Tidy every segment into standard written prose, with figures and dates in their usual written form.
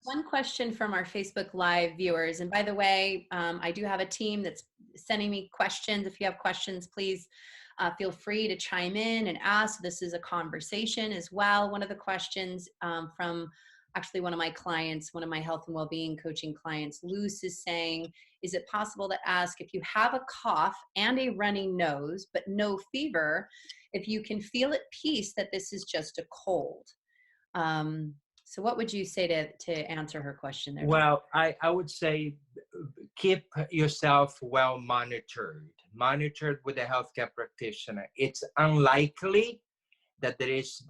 one question from our Facebook Live viewers. And by the way, I do have a team that's sending me questions. If you have questions, please feel free to chime in and ask. This is a conversation as well. One of the questions from actually one of my clients, one of my health and well-being coaching clients, Luce, is saying, is it possible to ask if you have a cough and a runny nose, but no fever, if you can feel at peace that this is just a cold? So what would you say to answer her question there? Well, I would say keep yourself well monitored with a healthcare practitioner. It's unlikely that this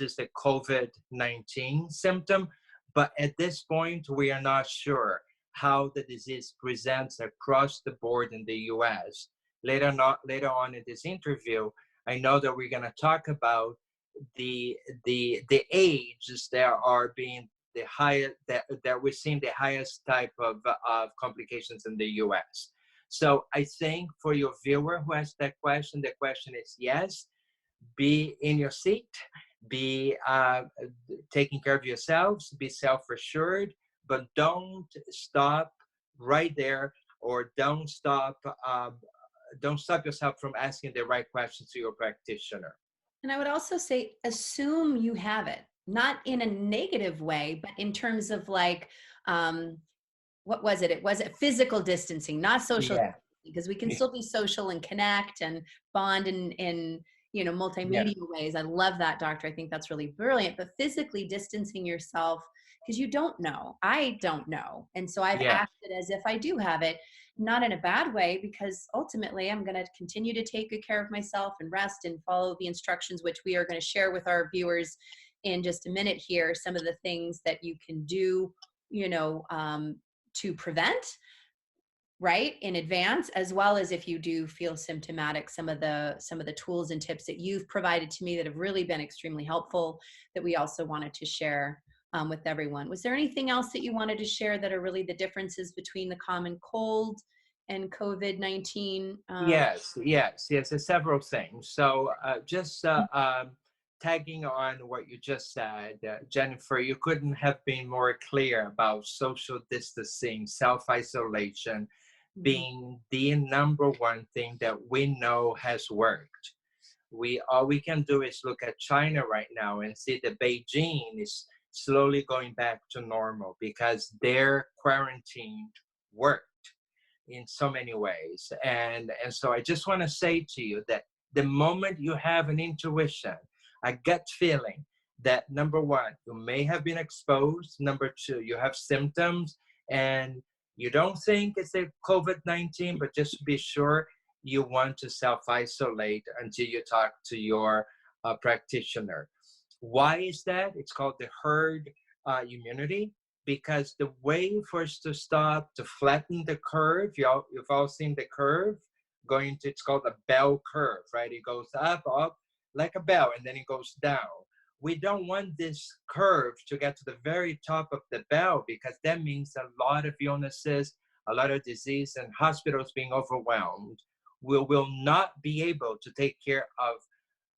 is a COVID-19 symptom, but at this point, we are not sure how the disease presents across the board in the US. Later on in this interview, I know that we're going to talk about the ages that are being the highest, that we're seeing the highest type of complications in the US. So I think for your viewer who asked that question, the question is yes, be in your seat, be taking care of yourselves, be self-assured, but don't stop right there, or don't stop yourself from asking the right questions to your practitioner. And I would also say, assume you have it, not in a negative way, but in terms of like, what was it? It was physical distancing, not social, Yeah. because we can still be social and connect and bond in multimedia ways. I love that, doctor. I think that's really brilliant. But physically distancing yourself, because you don't know. I don't know. And so I've acted as if I do have it, not in a bad way, because ultimately I'm going to continue to take good care of myself and rest and follow the instructions, which we are going to share with our viewers in just a minute here. Some of the things that you can do, to prevent, right, in advance, as well as if you do feel symptomatic, some of the tools and tips that you've provided to me that have really been extremely helpful, that we also wanted to share with everyone. Was there anything else that you wanted to share that are really the differences between the common cold and COVID-19? Yes, there's several things. So just tagging on what you just said, Jennifer, you couldn't have been more clear about social distancing, self-isolation being the number one thing that we know has worked. All we can do is look at China right now and see that Beijing is slowly going back to normal because their quarantine worked in so many ways. And so I just want to say to you that the moment you have an intuition, a gut feeling that, number one, you may have been exposed, number two, you have symptoms, and you don't think it's a COVID-19, but just be sure you want to self-isolate until you talk to your practitioner. Why is that? It's called the herd immunity, because the way for us to flatten the curve, you've all seen the curve going to, it's called a bell curve, right? It goes up like a bell, and then it goes down. We don't want this curve to get to the very top of the bell, because that means a lot of illnesses, a lot of disease, and hospitals being overwhelmed. We will not be able to take care of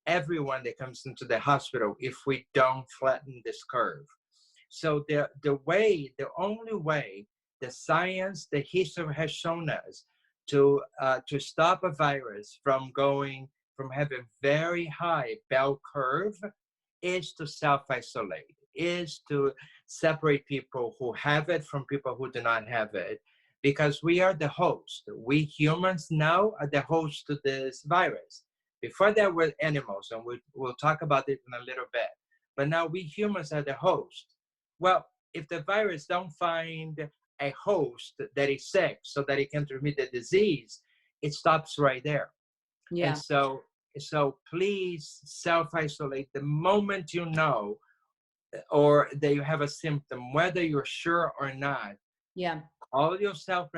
everyone that comes into the hospital if we don't flatten this curve. So the only way, the science, the history has shown us to stop a virus from having a very high bell curve is to self-isolate, is to separate people who have it from people who do not have it, because we are the host. We humans now are the host to this virus. Before that were animals, and we'll talk about it in a little bit. But now we humans are the host. Well, if the virus don't find a host that is sick so that it can transmit the disease, it stops right there. Yeah. And so please self-isolate the moment you know, or that you have a symptom, whether you're sure or not. Yeah. Call yourself,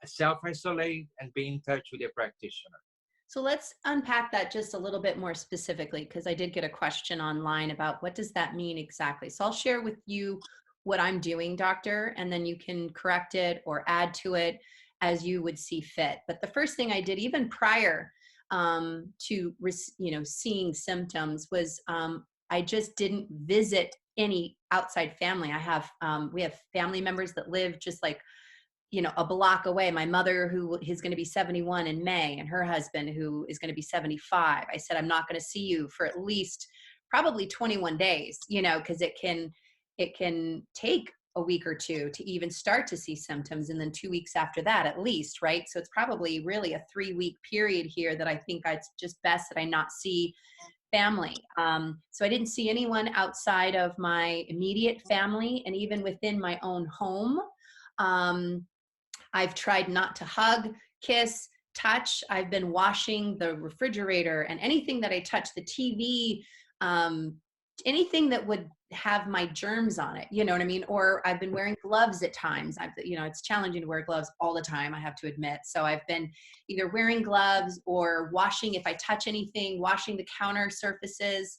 self-isolate, and be in touch with your practitioner. So let's unpack that just a little bit more specifically, because I did get a question online about what does that mean exactly. So I'll share with you what I'm doing, doctor, and then you can correct it or add to it as you would see fit. But the first thing I did, even prior to seeing symptoms, was I just didn't visit any outside family. We have family members that live just like, a block away. My mother, who is going to be 71 in May, and her husband, who is going to be 75. I said, I'm not going to see you for at least probably 21 days, because it can take a week or two to even start to see symptoms, and then 2 weeks after that at least, right? So it's probably really a 3-week period here that I think it's just best that I not see family. So I didn't see anyone outside of my immediate family, and even within my own home. I've tried not to hug, kiss, touch. I've been washing the refrigerator and anything that I touch, the TV, anything that would have my germs on it, you know what I mean? Or I've been wearing gloves at times. It's challenging to wear gloves all the time, I have to admit. So I've been either wearing gloves or washing, if I touch anything, washing the counter surfaces,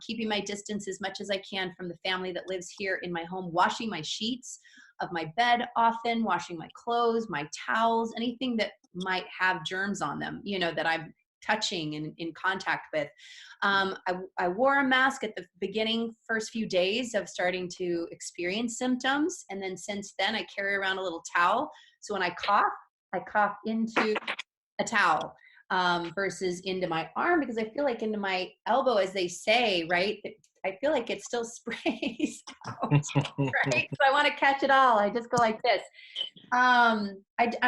keeping my distance as much as I can from the family that lives here in my home, washing my sheets of my bed often, washing my clothes, my towels, anything that might have germs on them, that I'm touching and in contact with. I wore a mask at the beginning, first few days of starting to experience symptoms. And then since then, I carry around a little towel. So when I cough into a towel versus into my arm, because I feel like into my elbow, as they say, right? I feel like it still sprays out, right? So I want to catch it all. I just go like this. I'm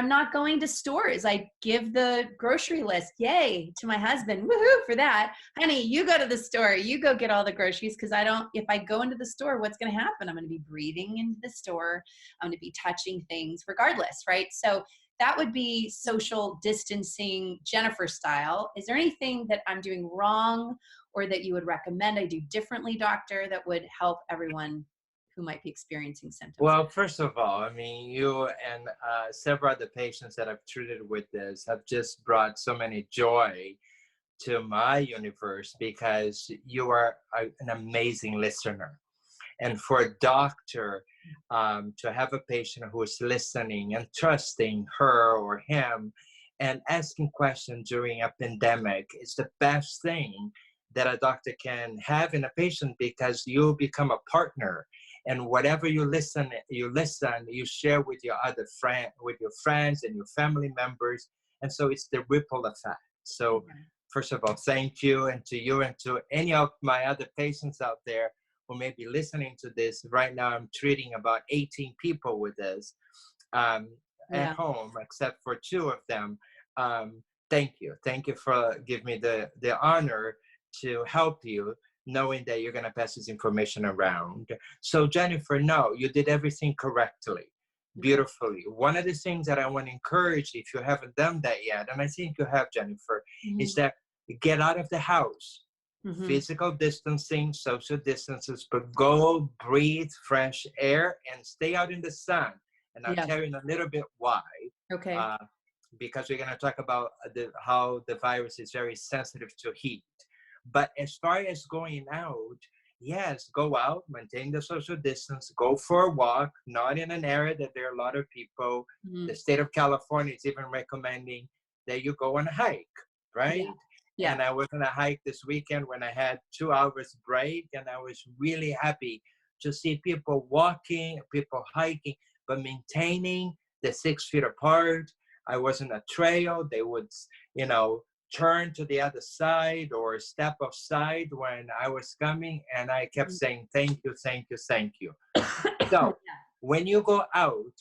not going to stores. I give the grocery list, yay, to my husband. Woohoo for that. Honey, you go to the store. You go get all the groceries, because if I go into the store, what's going to happen? I'm going to be breathing into the store. I'm going to be touching things regardless, right? So that would be social distancing, Jennifer style. Is there anything that I'm doing wrong or that you would recommend I do differently, doctor, that would help everyone who might be experiencing symptoms? Well, first of all, I mean, you and several other patients that I've treated with this have just brought so many joy to my universe, because you are an amazing listener. And for a doctor to have a patient who is listening and trusting her or him and asking questions during a pandemic is the best thing that a doctor can have in a patient, because you become a partner. And whatever you share with your other with your friends and your family members. And so it's the ripple effect. So first of all, thank you. And to you and to any of my other patients out there who may be listening to this right now, I'm treating about 18 people with this at home, except for 2 of them. Thank you. Thank you for giving me the honor to help you, knowing that you're going to pass this information around. So Jennifer, no, you did everything correctly, beautifully. One of the things that I want to encourage, if you haven't done that yet, and I think you have, Jennifer, is that get out of the house. Physical distancing, social distances, but go breathe fresh air and stay out in the sun. And I'll tell you in a little bit why. Okay. Because we're going to talk about how the virus is very sensitive to heat. But as far as going out, yes, go out, maintain the social distance, go for a walk, not in an area that there are a lot of people. The state of California is even recommending that you go on a hike, right? Yeah. And I was on a hike this weekend when I had 2 hours break, and I was really happy to see people walking, people hiking, but maintaining the 6 feet apart. I was on a trail. They would, turn to the other side or step aside when I was coming, and I kept saying, thank you, thank you, thank you. So when you go out,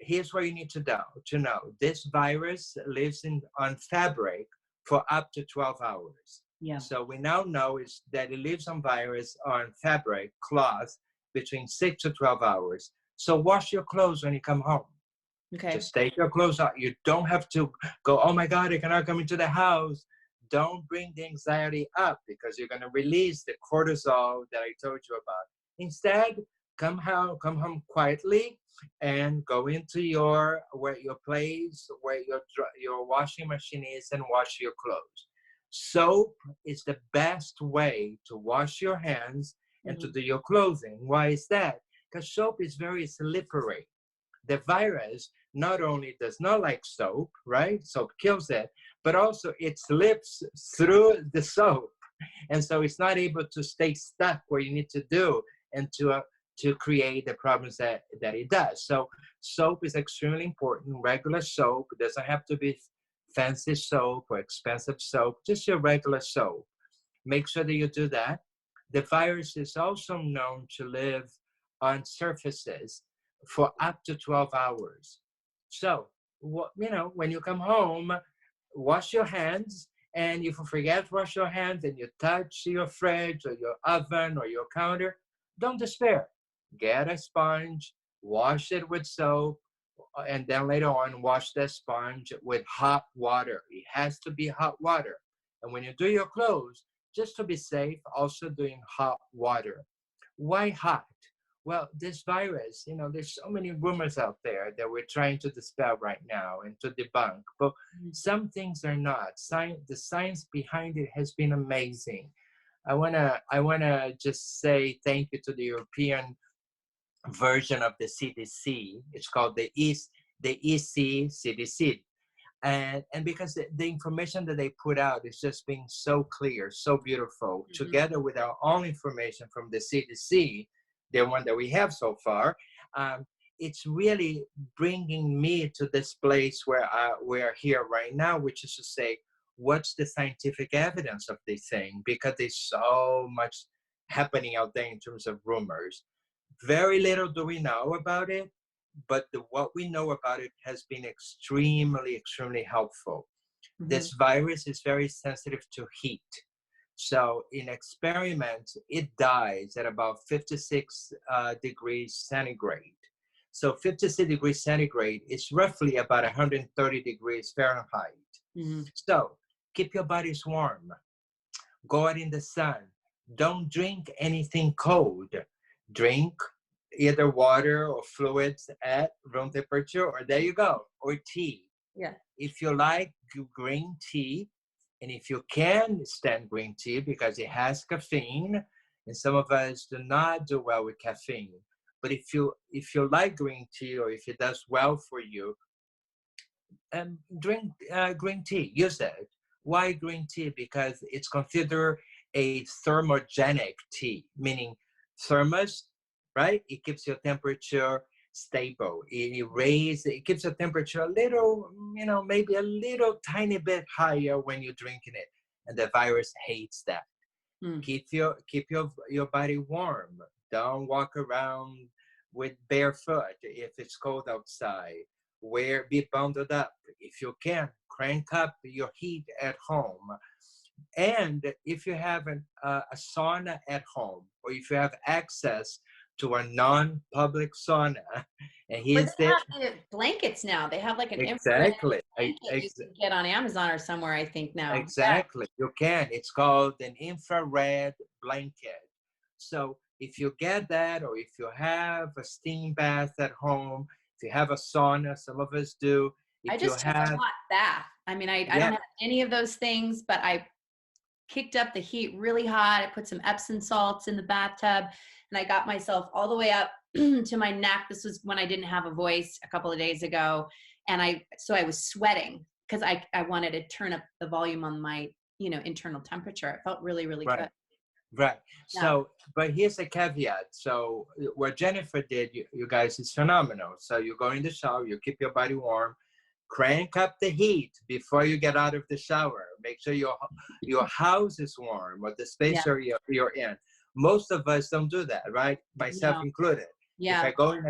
here's what you need to know. This virus lives on fabric for up to 12 hours. Yeah. So we now know is that it lives on fabric, cloth, between 6 to 12 hours. So wash your clothes when you come home. Okay. Just take your clothes out. You don't have to go, oh my God, I cannot come into the house. Don't bring the anxiety up, because you're going to release the cortisol that I told you about. Instead, come home quietly and go into your place where your washing machine is and wash your clothes. Soap is the best way to wash your hands and to do your clothing. Why is that? Because soap is very slippery. The virus not only does not like soap, right? Soap kills it, but also it slips through the soap. And so it's not able to stay stuck where you need to do. and to create the problems that it does. So soap is extremely important. Regular soap, it doesn't have to be fancy soap or expensive soap, just your regular soap. Make sure that you do that. The virus is also known to live on surfaces for up to 12 hours. So, when you come home, wash your hands. And if you forget to wash your hands and you touch your fridge or your oven or your counter, don't despair. Get a sponge, wash it with soap, and then later on, wash the sponge with hot water. It has to be hot water. And when you do your clothes, just to be safe, also doing hot water. Why hot? Well, this virus, there's so many rumors out there that we're trying to dispel right now and to debunk, but some things are not. The science behind it has been amazing. I wanna just say thank you to the European version of the CDC. It's called the EC CDC, and because the information that they put out is just being so clear, so beautiful, together with our own information from the CDC, the one that we have so far, it's really bringing me to this place where we're here right now, which is to say, what's the scientific evidence of this thing? Because there's so much happening out there in terms of rumors. Very little do we know about it, but what we know about it has been extremely, extremely helpful. This virus is very sensitive to heat. So in experiments, it dies at about 56 degrees centigrade. So 56 degrees centigrade is roughly about 130 degrees Fahrenheit. So keep your bodies warm. Go out in the sun. Don't drink anything cold. Drink either water or fluids at room temperature, or there you go, or tea. Yeah. If you like green tea, and if you can stand green tea because it has caffeine, and some of us do not do well with caffeine, but if you like green tea, or if it does well for you, drink green tea. Use it. Why green tea? Because it's considered a thermogenic tea, meaning thermos, right? It keeps your temperature stable. It keeps your temperature a little, maybe a little tiny bit higher when you're drinking it. And the virus hates that. Keep your body warm. Don't walk around with barefoot if it's cold outside. Be bundled up. If you can, crank up your heat at home. And if you have a sauna at home, or if you have access to a non-public sauna, and But here's they the have blankets now. They have like an infrared exactly blanket you can get on Amazon or somewhere, I think now. exactly you can. It's called an infrared blanket. So if you get that, or if you have a steam bath at home, if you have a sauna, some of us do. I If you just took a have, hot bath. I mean, I don't yeah, have any of those things, but I kicked up the heat really hot. I put some Epsom salts in the bathtub, and I got myself all the way up to my neck. This was when I didn't have a voice a couple of days ago. And so I was sweating because I wanted to turn up the volume on my, internal temperature. It felt really, really right. good. Right. Yeah. So, but here's a caveat. So, what Jennifer did, you guys, is phenomenal. So, you go in the shower, you keep your body warm, crank up the heat before you get out of the shower. Make sure your house is warm, or the space Yeah. area you're in. Most of us don't do that, right? Myself No. included. If Yeah. I go in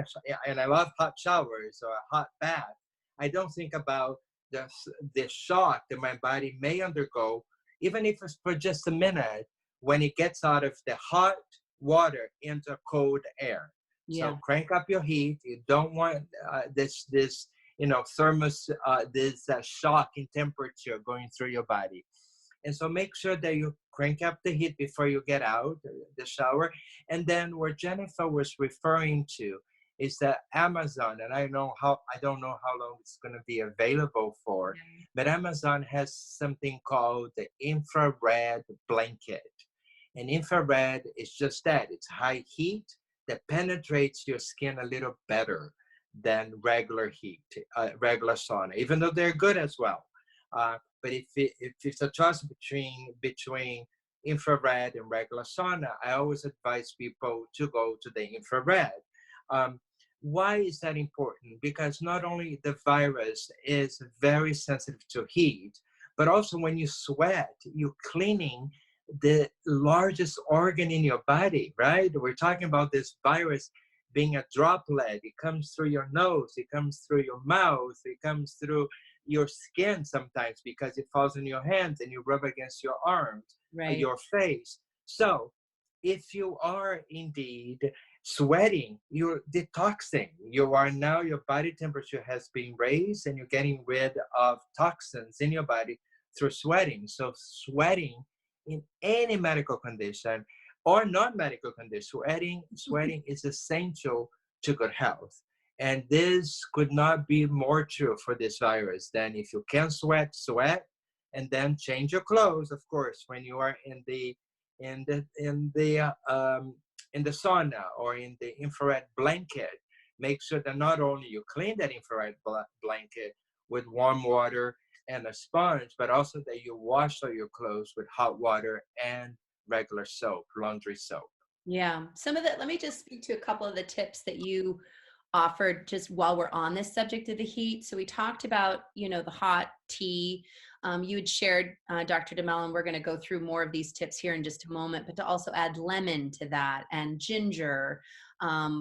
and I love hot showers or a hot bath, I don't think about the shock that my body may undergo, even if it's for just a minute, when it gets out of the hot water into cold air. Yeah. So crank up your heat. You don't want this thermos, this shock in temperature going through your body. And so make sure that you crank up the heat before you get out the shower. And then what Jennifer was referring to is that Amazon, and I don't know how long it's going to be available for, but Amazon has something called the infrared blanket. And infrared is just that. It's high heat that penetrates your skin a little better than regular heat, regular sauna, even though they're good as well. But if it's a choice between infrared and regular sauna. I always advise people to go to the infrared. Um, why is that important? Because not only the virus is very sensitive to heat, but also when you sweat, you're cleaning the largest organ in your body, right? We're talking about this virus being a droplet. It comes through your nose, it comes through your mouth, it comes through your skin sometimes because it falls in your hands and you rub against your arms, Right. your face. So if you are indeed sweating, you're detoxing. You are now, your body temperature has been raised and you're getting rid of toxins in your body through sweating. So sweating in any medical condition or non-medical condition, sweating is essential to good health. And this could not be more true for this virus than if you can sweat, sweat, and then change your clothes, of course, when you are in the in the in the sauna or in the infrared blanket. Make sure that not only you clean that infrared blanket with warm water and a sponge, but also that you wash all your clothes with hot water and regular soap, laundry soap. Yeah. Some of the, let me just speak to a couple of the tips that you offered just while we're on this subject of the heat. So we talked about, the hot tea. You had shared, Dr. DeMello, and we're going to go through more of these tips here in just a moment, but to also add lemon to that and ginger,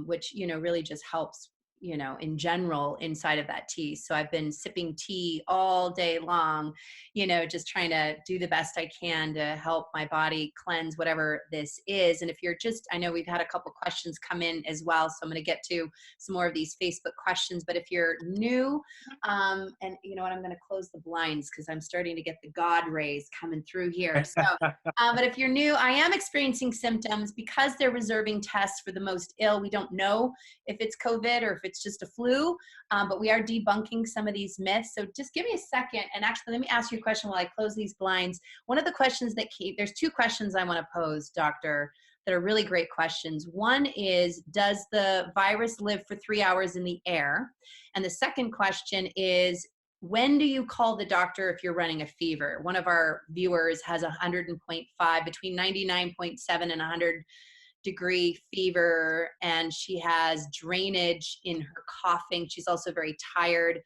which, really just helps, in general inside of that tea. So I've been sipping tea all day long, just trying to do the best I can to help my body cleanse whatever this is. And if you're just, I know we've had a couple questions come in as well, so I'm going to get to some more of these Facebook questions. But if you're new, and you know what, I'm going to close the blinds because I'm starting to get the God rays coming through here. So, but if you're new, I am experiencing symptoms because they're reserving tests for the most ill. We don't know if it's COVID or if it's just a flu, but we are debunking some of these myths. So just give me a second. And actually, let me ask you a question while I close these blinds. One of the questions that came, there's two questions I want to pose, Doctor, that are really great questions. One is, does the virus live for 3 hours in the air? And the second question is, when do you call the doctor if you're running a fever? One of our viewers has 100.5, between 99.7 and 100-degree fever, and she has drainage in her coughing. She's also very tired.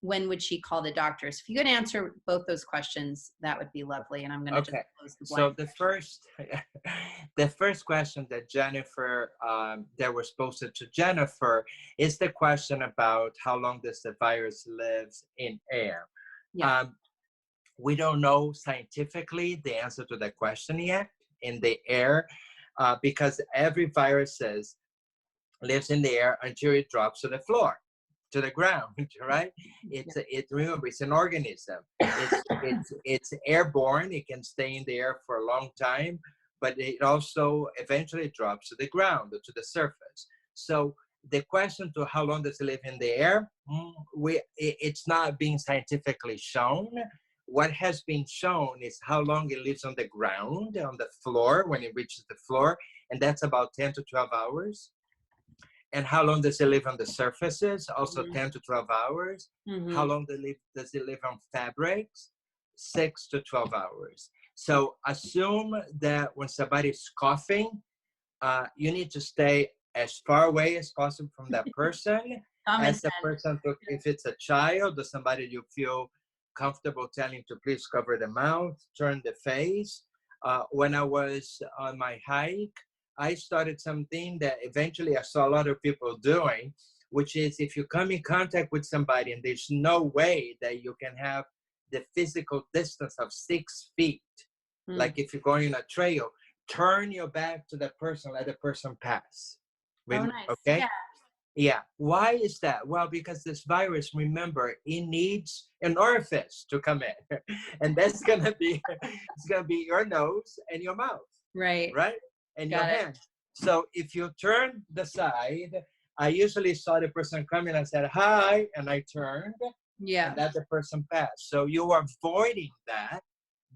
When would she call the doctor? So if you could answer both those questions, that would be lovely. And I'm going to just close the So blind. the first question that Jennifer, that was posted to Jennifer, is the question about how long does the virus lives in air. Yeah. We don't know scientifically the answer to that question yet in the air, because every virus lives in the air until it drops to the floor, to the ground, right? Remember, it's an organism. It's airborne. It can stay in the air for a long time, but it also eventually drops to the ground, to the surface. So the question to how long does it live in the air, it's not being scientifically shown. What has been shown is how long it lives on the ground, on the floor, when it reaches the floor, and that's about 10 to 12 hours. And how long does it live on the surfaces? Also 10 to 12 hours. Mm-hmm. How long does it live on fabrics? 6 to 12 hours. So assume that when somebody's coughing, you need to stay as far away as possible from that person. As the person, if it's a child or somebody you feel comfortable telling to please cover the mouth, turn the face. When I was on my hike, I started something that eventually I saw a lot of people doing, which is if you come in contact with somebody and there's no way that you can have the physical distance of 6 feet, like if you're going on a trail, turn your back to the person, let the person pass. Oh, nice. Okay? Yeah. Yeah. Why is that? Well, because this virus, remember, it needs an orifice to come in. And that's gonna be your nose and your mouth. Right. Right? And Got your it. hand. So if you turn the side, I usually saw the person coming, I said, hi, and I turned. Yeah. And let the person pass. So you are avoiding that,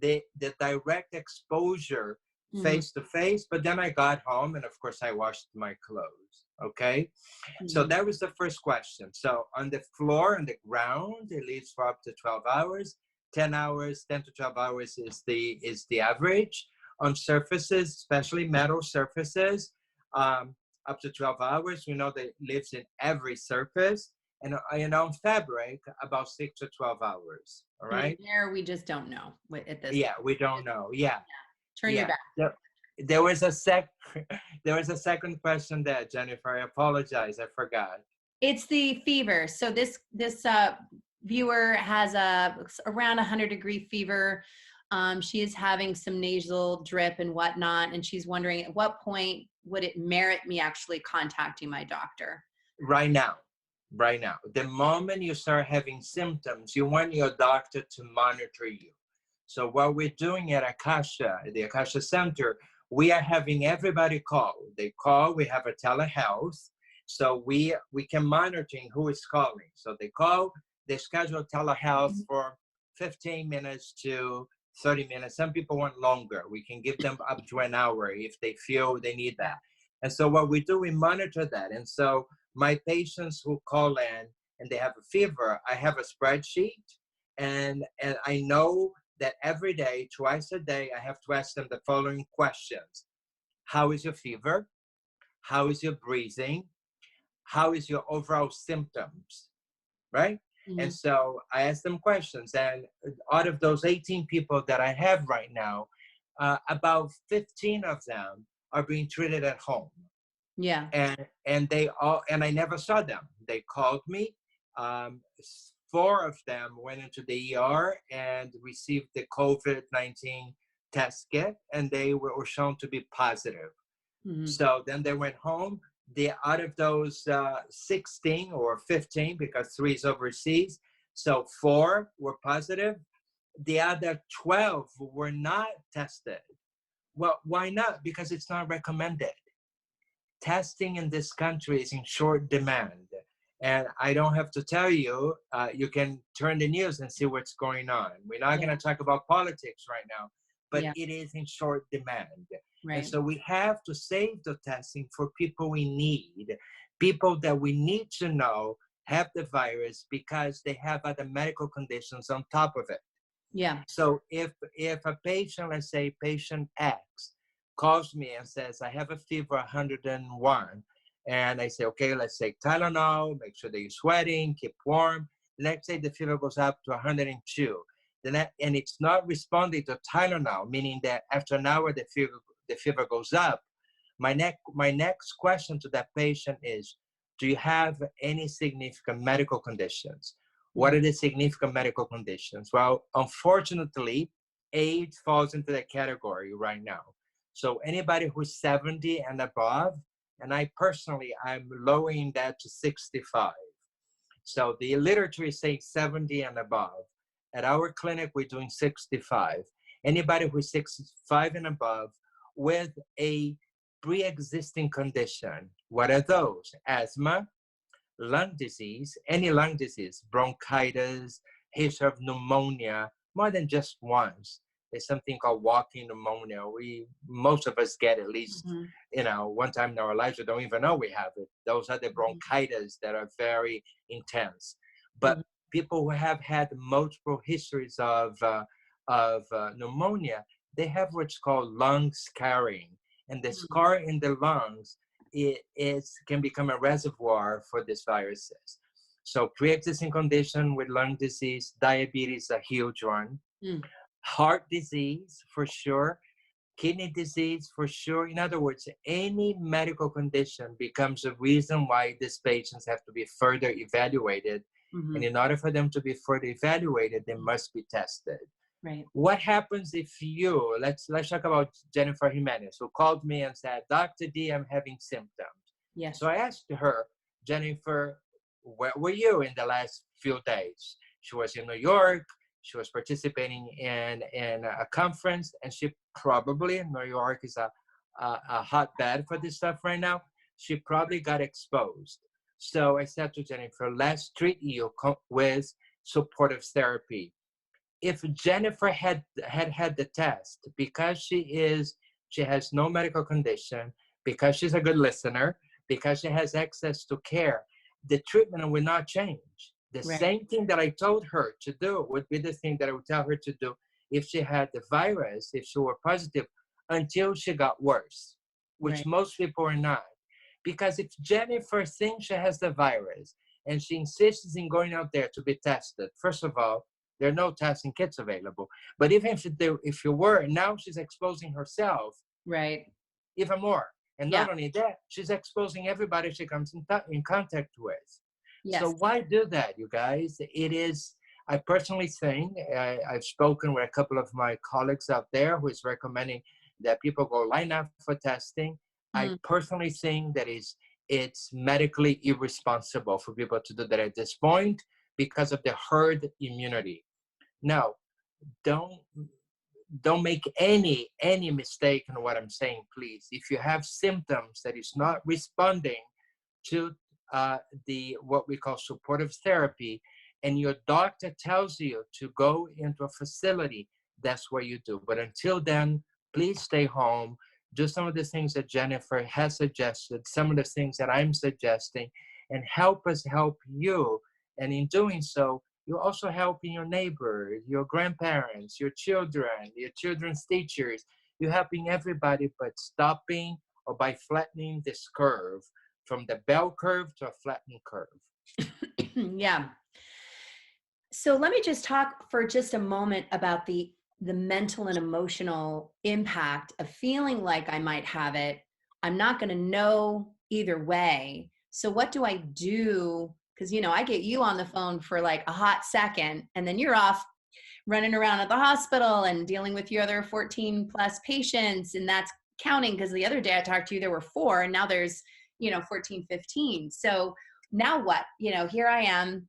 the direct exposure face to face. But then I got home and of course I washed my clothes. Okay. So that was the first question. So on the floor, on the ground, it lives for up to 12 hours. 10 hours, 10 to 12 hours is the average. on surfaces, especially metal surfaces, up to 12 hours. We know that it lives in every surface. And on fabric, about 6 to 12 hours. All And right. there we just don't know at this Yeah, point. we don't know. Yeah, Turn your yeah. back. There was a there was a second question there, Jennifer. I apologize. I forgot. It's the fever. So this viewer has around 100-degree fever. She is having some nasal drip and whatnot, and she's wondering at what point would it merit me actually contacting my doctor? Right now, right now. The moment you start having symptoms, you want your doctor to monitor you. So what we're doing at Akasha, the Akasha Center, we are having everybody call. They call, we have a telehealth. So we can monitor who is calling. So they call, they schedule telehealth for 15 minutes to 30 minutes. Some people want longer. We can give them up to an hour if they feel they need that. And so what we do, we monitor that. And so my patients who call in and they have a fever, I have a spreadsheet, and I know that every day, twice a day, I have to ask them the following questions. How is your fever? How is your breathing? How is your overall symptoms? Right? And Mhm. so I ask them questions. And out of those 18 people that I have right now, about 15 of them are being treated at home. Yeah. And they all, and I never saw them. They called me. um, 4 of them went into the ER and received the COVID-19 test kit, and they were shown to be positive. Mhm. So then they went home. Out of those 16 or 15, because 3 is overseas, so 4 were positive. The other 12 were not tested. Well, why not? Because it's not recommended. Testing in this country is in short demand. And I don't have to tell you, you can turn the news and see what's going on. We're not Yeah. going to talk about politics right now, but Yeah. it is in short demand. And Right. so we have to save the testing for people we need, people that we need to know have the virus because they have other medical conditions on top of it. Yeah. So if a patient, let's say patient X, calls me and says, I have a fever 101, and I say, okay, let's take Tylenol, make sure that you're sweating, keep warm. The next day the fever goes up to 102. And it's not responding to Tylenol, meaning that after an hour the fever goes up. My next question to that patient is, do you have any significant medical conditions? What Mhm. are the significant medical conditions? Well, unfortunately, age falls into that category right now. So anybody who's 70 and above, and I personally, I'm lowering that to 65. So the literature is saying 70 and above. At our clinic, we're doing 65. Anybody who's 65 and above with a pre-existing condition, what are those? Asthma, lung disease, any lung disease, bronchitis, history of pneumonia, more than just once. There's something called walking pneumonia. Most of us get at least, Mhm. one time in our lives. We don't even know we have it. Those are the Mhm. bronchitis that are very intense. But Mhm. people who have had multiple histories of pneumonia, they have what's called lung scarring, and the Mhm. scar in the lungs can become a reservoir for these viruses. So pre-existing condition with lung disease, diabetes, a huge one, Mm. heart disease for sure, kidney disease for sure. In other words, any medical condition becomes a reason why these patients have to be further evaluated. And Mhm. in order for them to be further evaluated, they must be tested. Right. What happens if let's talk about Jennifer Jiménez, who called me and said, Dr. D, I'm having symptoms. So Yes. I asked her, Jennifer, where were you in the last few days? She was in New York. She was participating in a conference, and she probably, New York is a hotbed for this stuff right now. She probably got exposed. So I said to Jennifer, let's treat you with supportive therapy. If Jennifer had the test, because she has no medical condition, because she's a good listener, because she has access to care, the treatment will not change. The Right. same thing that I told her to do would be the thing that I would tell her to do if she had the virus, if she were positive. until she got worse, which Right. most people are not. Because if Jennifer thinks she has the virus and she insists in going out there to be tested, first of all, there are no testing kits available. But even if you were, now she's exposing herself Right. even more. And Yeah. not only that, she's exposing everybody she comes in contact with. So Yes. why do that, you guys? It is, I personally think, I've spoken with a couple of my colleagues out there who is recommending that people go line up for testing. I Mm. personally think that it's medically irresponsible for people to do that at this point because of the herd immunity. Now, don't don't make any mistake in what I'm saying, please. If you have symptoms that is not responding to the what we call supportive therapy, and your doctor tells you to go into a facility, that's what you do. But until then, please stay home. Do some of the things that Jennifer has suggested, some of the things that I'm suggesting, and help us help you. And in doing so, you're also helping your neighbors, your grandparents, your children, your children's teachers. You're helping everybody, but stopping or by flattening this curve from the bell curve to a flattened curve. Yeah. So let me just talk for just a moment about the mental and emotional impact of feeling like I might have it. I'm not going to know either way. So what do I do? Because I get you on the phone for like a hot second, and then you're off running around at the hospital and dealing with your other 14 plus patients, and that's counting because the other day I talked to you, there were 4, and now there's 14, 15. So now what? Here I am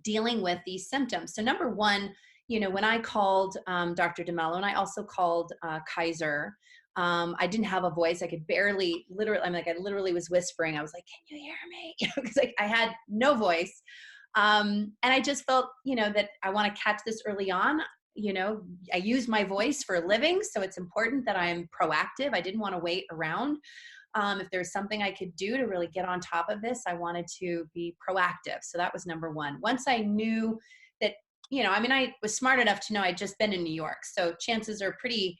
dealing with these symptoms. So number one, when I called Dr. DeMello, and I also called Kaiser, I didn't have a voice. I could barely, literally, I literally was whispering. I was like, "Can you hear me?" Because I had no voice. And I just felt, that I want to catch this early on. I use my voice for a living, so it's important that I'm proactive. I didn't want to wait around. If there's something I could do to really get on top of this, I wanted to be proactive. So that was number one. Once I knew that, I was smart enough to know I'd just been in New York. So chances are pretty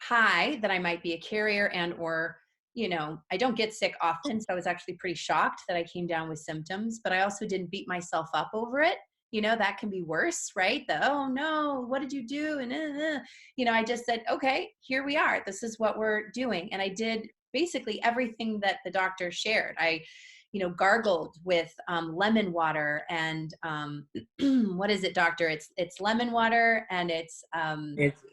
high that I might be a carrier and, or, I don't get sick often. So I was actually pretty shocked that I came down with symptoms, but I also didn't beat myself up over it. That can be worse, right? Oh no, what did you do? And, I just said, okay, here we are. This is what we're doing. And I did basically everything that the doctor shared. I, gargled with lemon water and what is it, doctor? It's lemon water and It's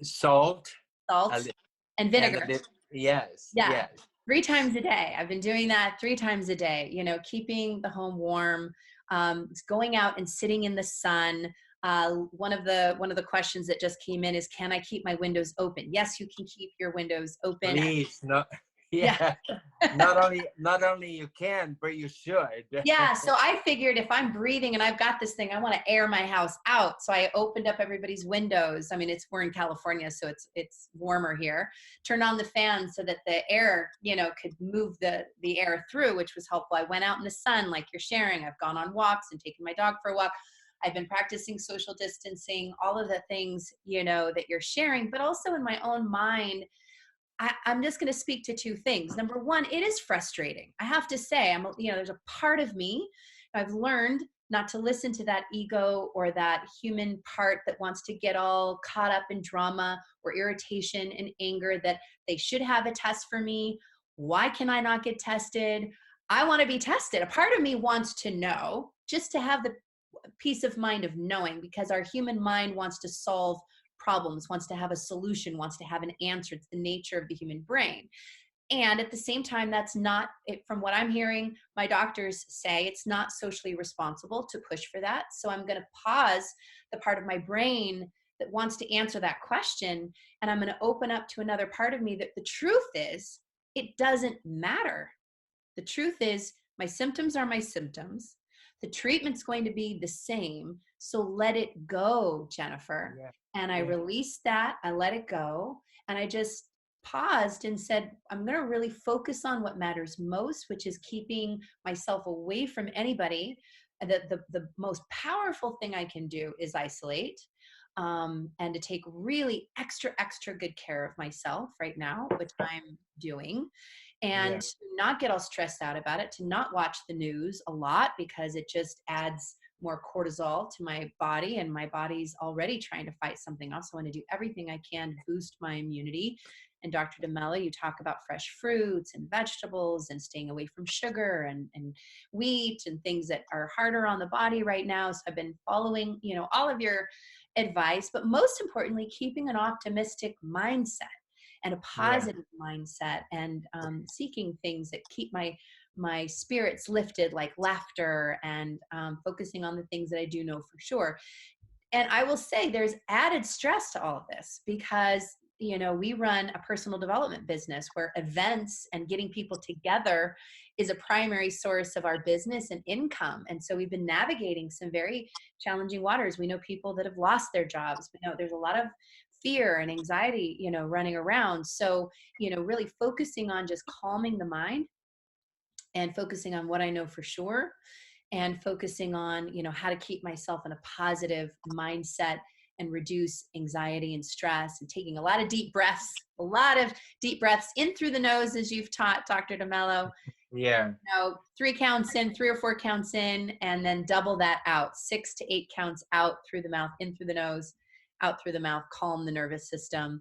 salt, a salt li- and and a vinegar. little, yes, Yeah, yes. 3 times a day. I've been doing that 3 times a day, keeping the home warm, going out and sitting in the sun. One of the questions that just came in is, can I keep my windows open? Yes, you can keep your windows open. Please, no, Yeah. yeah. Not only you can, but you should. Yeah, so I figured if I'm breathing and I've got this thing, I want to air my house out. So I opened up everybody's windows. I mean, we're in California, so it's warmer here. Turned on the fan so that the air, could move the air through, which was helpful. I went out in the sun, like you're sharing. I've gone on walks and taken my dog for a walk. I've been practicing social distancing, all of the things, that you're sharing, but also in my own mind. I'm just going to speak to 2 things. Number one, it is frustrating. I have to say, there's a part of me, I've learned not to listen to that ego or that human part that wants to get all caught up in drama or irritation and anger that they should have a test for me. Why can I not get tested? I want to be tested. A part of me wants to know, just to have the peace of mind of knowing, because our human mind wants to solve problems, wants to have a solution, wants to have an answer. It's the nature of the human brain. And at the same time, that's not it. From what I'm hearing, my doctors say it's not socially responsible to push for that. So I'm going to pause the part of my brain that wants to answer that question. And I'm going to open up to another part of me that the truth is, it doesn't matter. The truth is, my symptoms are my symptoms. The treatment's going to be the same. So let it go, Jennifer. Yeah, And I yeah. released that. I let it go. And I just paused and said, I'm going to really focus on what matters most, which is keeping myself away from anybody. The most powerful thing I can do is isolate. and to take really extra good care of myself right now, which I'm doing, and Yeah. to not get all stressed out about it, to not watch the news a lot because it just adds more cortisol to my body, and my body's already trying to fight something else. So I want to do everything I can to boost my immunity. And Dr. DeMello, you talk about fresh fruits and vegetables and staying away from sugar and wheat and things that are harder on the body right now. So I've been following, all of your advice, but most importantly, keeping an optimistic mindset and a Yeah. positive mindset, and seeking things that keep my spirits lifted, like laughter, and focusing on the things that I do know for sure. And I will say there's added stress to all of this because, we run a personal development business where events and getting people together is a primary source of our business and income. And so we've been navigating some very challenging waters. We know people that have lost their jobs. We know there's a lot of fear and anxiety, running around. So, really focusing on just calming the mind and focusing on what I know for sure, and focusing on, how to keep myself in a positive mindset and reduce anxiety and stress, and taking a lot of deep breaths in through the nose, as you've taught, Dr. DeMello. Yeah. 3 counts in, 3 or 4 counts in, and then double that out, 6 to 8 counts out through the mouth, in through the nose, out through the mouth, calm the nervous system.